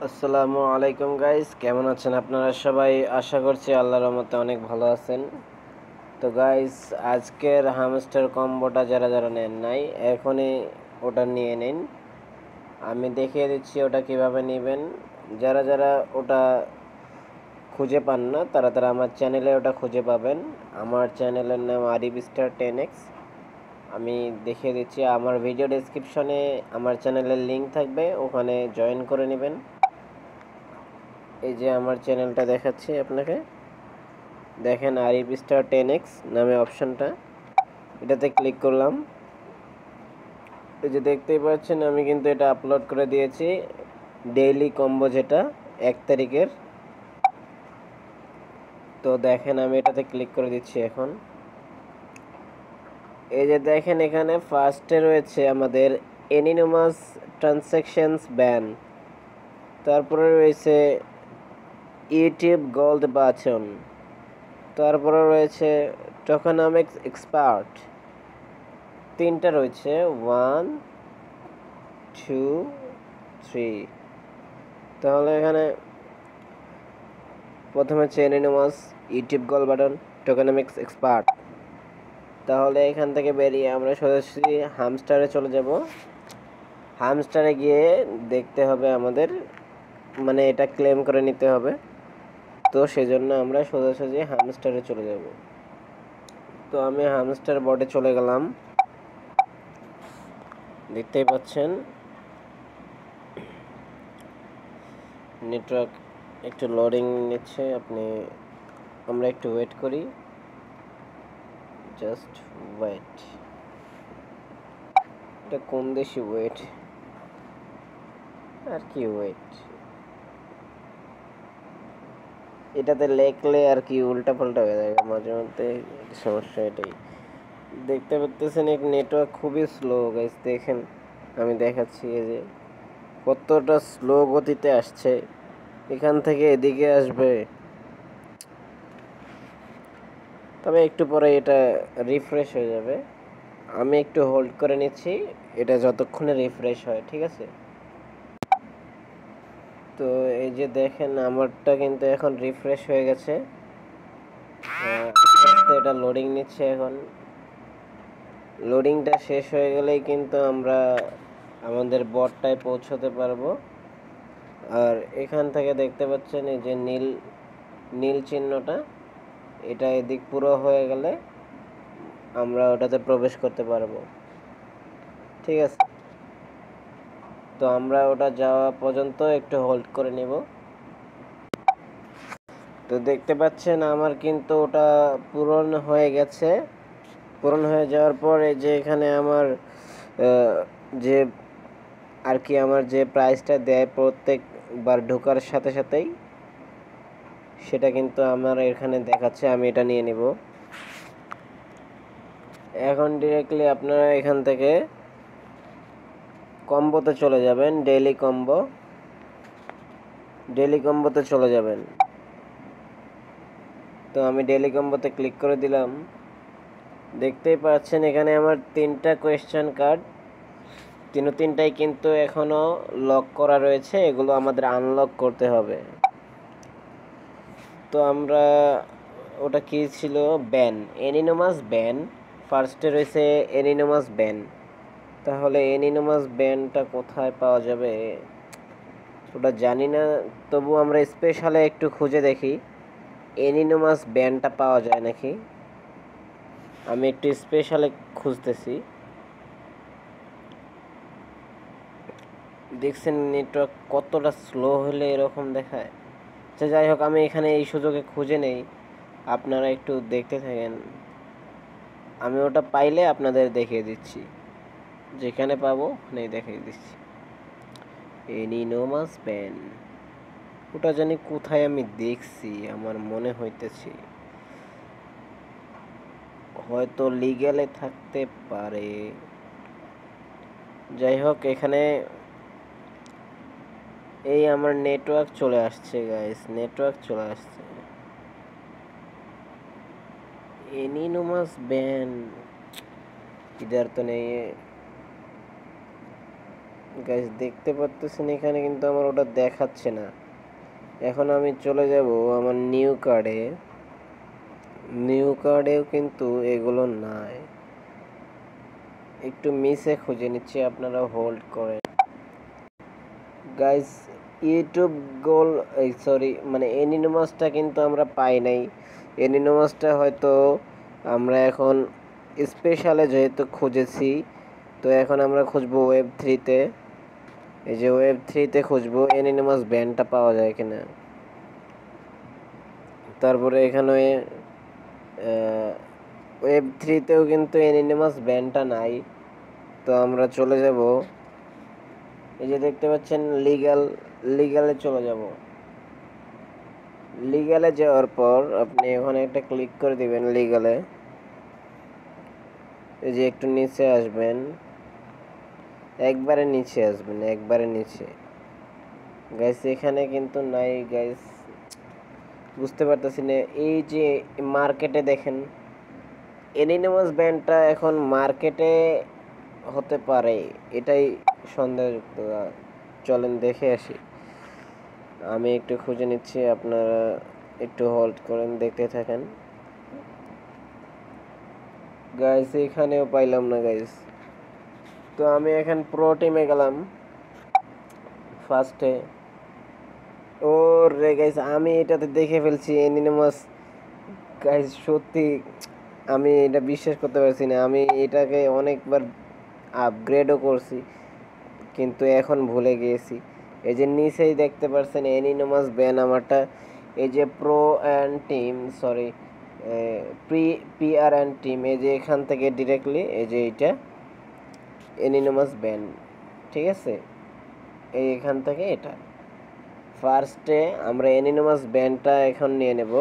আসসালামু আলাইকুম গাইস, কেমন আছেন আপনারা সবাই? আশা করছি আল্লাহর রহমতে অনেক ভালো আছেন। তো গাইস, আজকের হামস্টার কম্বোটা যারা যারা নেন নাই এখনই ওটা নিয়ে নিন। আমি দেখিয়ে দিচ্ছি ওটা কিভাবে নেবেন। যারা যারা ওটা খুঁজে পান না তারা তারা আমার চ্যানেলে ওটা খুঁজে পাবেন। আমার চ্যানেলের নাম আরিফ স্টার 10x। আমি দেখিয়ে দিচ্ছি, আমার ভিডিও ডেসক্রিপশনে আমার চ্যানেলের লিঙ্ক থাকবে, ওখানে জয়েন করে নেবেন। এই যে আমার চ্যানেলটা দেখাচ্ছি আপনাকে, দেখেন আরিফ স্টার 10x নামে অপশনটা, এটাতে ক্লিক করলাম। এই যে দেখতেই পাচ্ছেন আমি কিন্তু এটা আপলোড করে দিয়েছি, ডেইলি কম্বো যেটা 1 তারিখের। তো দেখেন আমি এটাতে ক্লিক করে দিচ্ছি এখন। এই যে দেখেন এখানে ফার্স্টে রয়েছে আমাদের এনিনোমাস ট্রানজ্যাকশনস ব্যান, তারপরে রয়েছে ইউটিউব গোল্ড বাচন, তারপরে রয়েছে টোকেনমিক্স এক্সপার্ট। তিনটা রয়েছে, 1 2 3। তাহলে এখানে প্রথমে চেন এনিমাস, ইউটিউব গোল বাটন, টোকেনমিক্স এক্সপার্ট। তাহলে এখান থেকে বেরিয়ে আমরা সোজাসুজি হামস্টারে চলে যাব। হামস্টারে গিয়ে দেখতে হবে আমাদের, মানে এটা ক্লেম করে নিতে হবে। তো সেজন্য আমরা সোজাসুজি হামস্টারে চলে যাব। তো আমি হামস্টার বোর্ডে চলে গেলাম, দেখতেই পাচ্ছেন নেটওয়ার্ক একটু লোডিং নিচ্ছে। আমরা একটু ওয়েট করি, জাস্ট ওয়েট। এটা কোন দেশি ওয়েট আর কি ওয়েট, এটাতে লেখলে আর কি উল্টা পাল্টা হয়ে যায় মাঝে মধ্যে, সমস্যা এটাই। দেখতে পাচ্ছেন এক নেটওয়ার্ক খুবই স্লো গাইস, দেখেন আমি দেখাচ্ছি, এই যে কতটা স্লো গতিতে আসছে, এখান থেকে এদিকে আসবে। তবে একটু পরে এটা রিফ্রেশ হয়ে যাবে। আমি একটু হোল্ড করে নিচ্ছি, এটা যতক্ষণে রিফ্রেশ হয়, ঠিক আছে? তো এই যে দেখেন আমারটা কিন্তু এখন রিফ্রেশ হয়ে গেছে। আস্তে আস্তে এটা লোডিং নিচ্ছে এখন। লোডিংটা শেষ হয়ে গেলেই কিন্তু আমরা আমাদের বটটায় পৌঁছতে পারবো। আর এখান থেকে দেখতে পাচ্ছেন এই যে নীল নীল চিহ্নটা, এটা এদিক পুরো হয়ে গেলে আমরা ওটাতে প্রবেশ করতে পারবো, ঠিক আছে? তো আমরা ওটা যাওয়া পর্যন্ত একটু হোল্ড করে নেব। তো দেখতে পাচ্ছেন আমার কিন্তু ওটা পূরণ হয়ে গেছে। পূরণ হয়ে যাওয়ার পর এই যে এখানে আমার যে আর কি আমার যে প্রাইসটা দেয় প্রত্যেকবার ঢোকার সাথে সাথেই, সেটা কিন্তু আমার এখানে দেখাচ্ছে। আমি এটা নিয়ে নিব। এখন ডিরেক্টলি আপনারা এখান থেকে কম্বোতে চলে যাবেন, ডেইলি কম্বোতে চলে যাবেন। তো আমি ডেইলি কম্বোতে ক্লিক করে দিলাম। দেখতেই পাচ্ছেন এখানে আমার 3টা কোয়েশ্চেন কার্ড, তিনটাই কিন্তু এখনও লক করা রয়েছে, এগুলো আমাদের আনলক করতে হবে। তো আমরা ওটা কি ছিল, ব্যান, এনিনোমাস ব্যান। ফার্স্টে রয়েছে এনিনোমাস ব্যান। তাহলে এনিনোমাস ব্যানটা কোথায় পাওয়া যাবে ওটা জানি না, তবু আমরা স্পেশালে একটু খুঁজে দেখি এনিনোমাস ব্যানটা পাওয়া যায় নাকি। আমি একটু স্পেশালে খুঁজতেছি। দেখছেন নেটওয়ার্ক কতটা স্লো হলে এরকম দেখায়। আচ্ছা যাই হোক, আমি এখানে এই সুযোগে খুঁজে নেই, আপনারা একটু দেখতে থাকেন। আমি ওটা পাইলে আপনাদের দেখিয়ে দিচ্ছি, যেখানে পাবো ওখানেই দেখিয়ে দিচ্ছি। এনিনোমাস ব্যান, ওটা জানি কোথায় আমি দেখছি, আমার মনে হইতেছে হয়তো লিগ্যালে থাকতে পারে। যাই হোক, এখানে এই আমার নেটওয়ার্ক চলে আসছে গাইস, নেটওয়ার্ক চলে আসছে। एनिनोमस बैन इधर तो नहीं है। গাইস দেখতে পাচ্ছেন এখানে কিন্তু আমার ওটা দেখাচ্ছে না। এখন আমি চলে যাব আমার নিউ কার্ডে। নিউ কার্ডেও কিন্তু এগুলো নাই, একটু মিসে খুঁজে নিচ্ছি, আপনারা হোল্ড করেন গাইস। ইউটিউব গোল সরি মানে এনিনোমাসটা কিন্তু আমরা পাই নাই। এনিনোমাসটা হয়তো আমরা এখন স্পেশালে যেহেতু খুঁজেছি, তো এখন আমরা খুঁজবো ওয়েব 3-তে। এই যে ওয়েব 3-তে খুঁজবো এনিনোমাস ব্যান্ডটা পাওয়া যায় কিনা। তারপরে এখানে ওয়েব 3-তেও কিন্তু এনিনোমাস ব্যান্ডটা নাই। তো আমরা চলে যাব, এই যে দেখতে পাচ্ছেন লিগ্যালে চলে যাব। লিগ্যালে যাওয়ার পর আপনি ওখানে একটা ক্লিক করে দিবেন লিগ্যালে। এই যে একটু নিচে আসবেন, একবারে নিচে আসবেন, একবারে নিচে। গাইস এখানে কিন্তু নাই গাইস, বুঝতে পারতেছি না। এই যে মার্কেটে দেখেন এনিনোমাস ব্যান্ডটা এখন মার্কেটে হতে পারে, এটাই সন্দেহযুক্ত। চলেন দেখে আসি, আমি একটু খুঁজে নিচ্ছি, আপনারা একটু হোল্ড করেন, দেখতে থাকেন গাইস। এখানেও পাইলাম না গাইস। তো আমি এখন প্রো টিমে গেলাম ফার্স্টে। ও রে গাইস, আমি এটাতে দেখে ফেলছি এনিনোমাস। গাইস সত্যি আমি এটা বিশ্বাস করতে পারছি না, আমি এটাকে অনেকবার আপগ্রেডও করছি কিন্তু এখন ভুলে গিয়েছি। এই যে নিচেই দেখতে পাচ্ছেন এনিনোমাস ব্যান আমারটা, এই যে pro and team sorry PR and team, এই যে এখান থেকে ডিরেক্টলি এই যে এইটা এনিনোমাস ব্যান, ঠিক আছে। এই এখান থেকে এটা ফার্স্টে আমরা এনিনোমাস ব্যান্ডটা এখন নিয়ে নেব।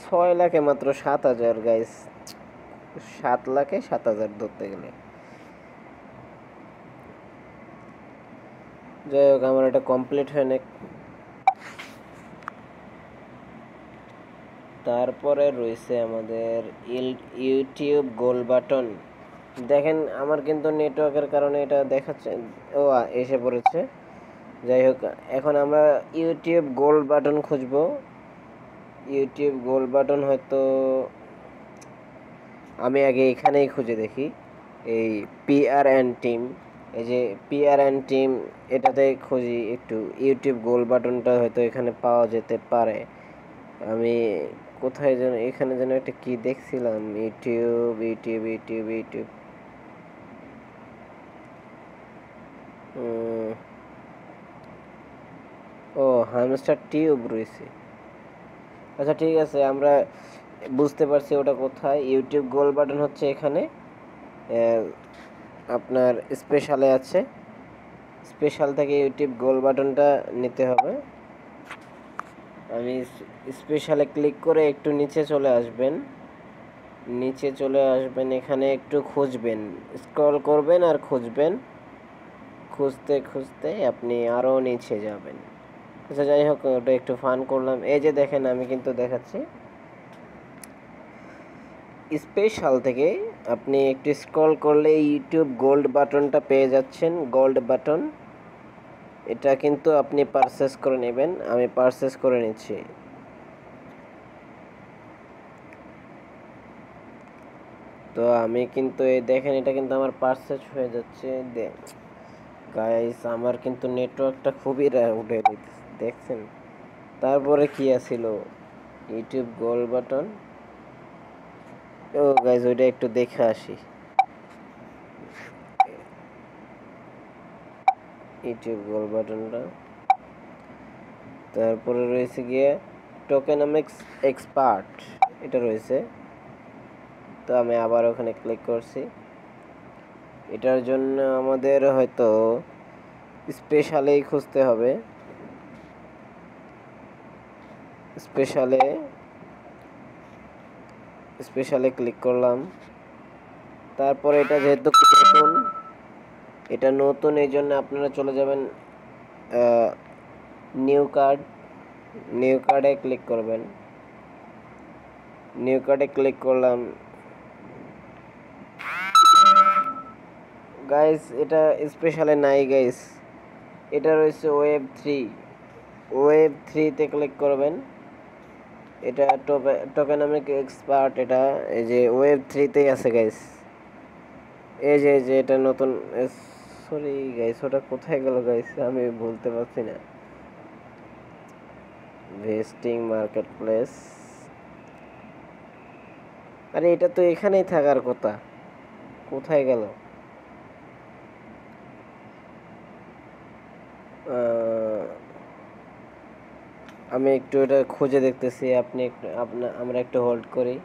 6 লাখে মাত্র 7,000 গাইস, 7 লাখে 7,000 ধরতে গেলে। যাই হোক আমার এটা কমপ্লিট হয় না। তারপরে রয়েছে আমাদের ইউটিউব গোল বাটন। দেখেন আমার কিন্তু নেটওয়ার্কের কারণে এটা দেখাচ্ছে, ও এসে পড়েছে। যাই হোক এখন আমরা ইউটিউব গোল বাটন খুঁজবো। ইউটিউব গোল বাটন হয়তো আমি আগে এখানেই খুঁজে দেখি, এই PR অ্যান্ড টিম, এই যে PR অ্যান্ড টিম এটাতে খুঁজি একটু। ইউটিউব গোল বাটনটা হয়তো এখানে পাওয়া যেতে পারে। আমি কোথায় যেন এখানে যেন একটা কি দেখছিলাম, ইউটিউব ইউটিউব ইউটিউব ইউটিউব ও হ্যামস্টার টিউব রয়েছে। আচ্ছা ঠিক আছে, আমরা বুঝতে পারছি ওটা কোথায়। ইউটিউব গোল বাটন হচ্ছে এখানে, আপনার স্পেশালে আছে, স্পেশাল থেকে ইউটিউব গোল বাটনটা নিতে হবে। আমি স্পেশালে ক্লিক করে একটু নিচে চলে আসবেন, নিচে চলে আসবেন, এখানে একটু খুঁজবেন, স্ক্রল করবেন আর খুঁজবেন, খুঁজতে খুঁজতে আপনি আরও নিচে যাবেন। আচ্ছা যাই হোক ওটা একটু ফান করলাম। এই যে দেখেন আমি কিন্তু দেখাচ্ছি স্পেশাল থেকে আপনি একটু স্ক্রল করলে ইউটিউব গোল্ড বাটনটা পেয়ে যাচ্ছেন, গোল্ড বাটন। এটা কিন্তু আপনি পারচেস করে নেবেন, আমি পারচেস করে নিচ্ছি। তো আমি কিন্তু এই দেখেন এটা কিন্তু আমার পারচেস হয়ে যাচ্ছে। গাইস আমার কিন্তু নেটওয়ার্কটা খুবই উঠে দিতেছে দেখছেন। তারপরে কি আছিল ইউটিউব গোল বাটন, ও গাইস ওইটা একটু দেখে আসি। ইউটিউব গোল বাটনটা, তারপরে রয়েছে গিয়ে টোকেনমিক্স এক্সপার্ট, এটা রয়েছে। তো আমি আবার ওখানে ক্লিক করছি। এটার জন্য আমাদের হয়তো স্পেশালেই খুঁজতে হবে, স্পেশালে ক্লিক করলাম। তারপরে এটা যেহেতু নতুন, এটা নতুন এই জন্য আপনারা চলে যাবেন নিউ কার্ডে ক্লিক করবেন। নিউ কার্ডে ক্লিক করলাম গাইস এটা স্পেশালে নাই গাইস, এটা রয়েছে ওয়েব থ্রিতে ক্লিক করবেন। এটা টোকেনমিক এক্সপার্ট, এটা এই যে ওয়েব থ্রিতেই আছে গাইস। এই যে এটা নতুন, সরি গাইস ওটা কোথায় গেল গাইস, আমি বলতে পারছি না। ভেস্টিং মার্কেট প্লেস, আরে এটা তো এখানেই থাকার কথা, কোথায় গেল? আমি একটু এটা খুঁজে দেখতেছি, আপনি একটু আমরা একটু হোল্ড করি।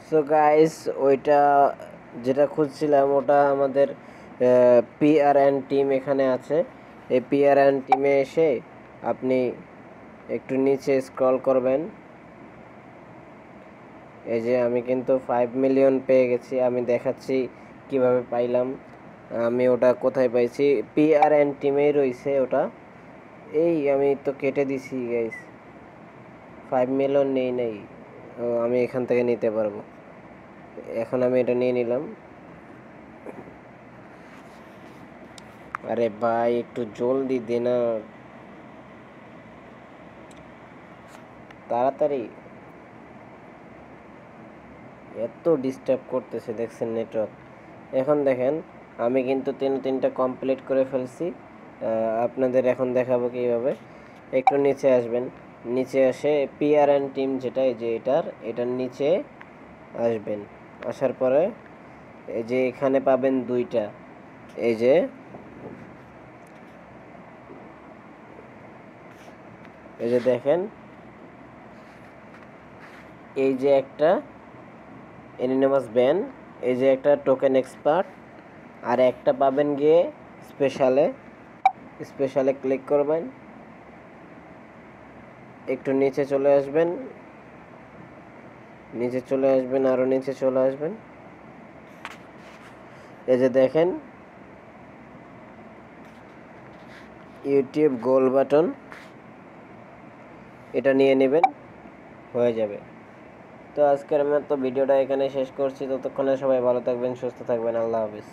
সো গাইস ওইটা যেটা খুঁজছিলাম ওটা আমাদের পিআরএন টিম এখানে আছে। এই পিআরএন টিমে এসে আপনি একটু নিচে স্ক্রল করবেন। এই যে আমি কিন্তু 5 মিলিয়ন পেয়ে গেছি, আমি দেখাচ্ছি কিভাবে পাইলাম। আমি ওটা কোথায় পাইছি, পিআরএন টিমেই রয়েছে ওটা। এই আমি তো কেটে দিছি গাইস, 5 মিলিয়ন নেই নাই, আমি এখান থেকে নিতে পারবো। এখন আমি এটা নিয়ে নিলাম। আরে ভাই একটু জলদি দে না, তাড়াতাড়ি, এত ডিস্টার্ব করতেছে দেখছেন নেটওয়ার্ক। এখন দেখেন আমি কিন্তু তিনটা কমপ্লিট করে ফেলছি। আপনাদের এখন দেখাবো কীভাবে। একটু নিচে আসবেন, নিচে আসে পিআরএন টিম যেটা, এই যে এটার নিচে আসবেন। আসার পরে এই যে এখানে পাবেন দুইটা, এই যে দেখেন, এই যে একটা এনিমাস ব্যান, এই যে একটা টোকেন এক্সপার্ট, আর একটা পাবেন গিয়ে স্পেশালে ক্লিক করবেন। একটু নিচে চলে আসবেন, আরো নিচে চলে আসবেন। এই যে দেখেন ইউটিউব গোল বাটন, এটা নিয়ে নেবেন, হয়ে যাবে। তো আজকের মতো ভিডিওটা এখানে শেষ করছি। ততক্ষণে সবাই ভালো থাকবেন, সুস্থ থাকবেন, আল্লাহ হাফিজ।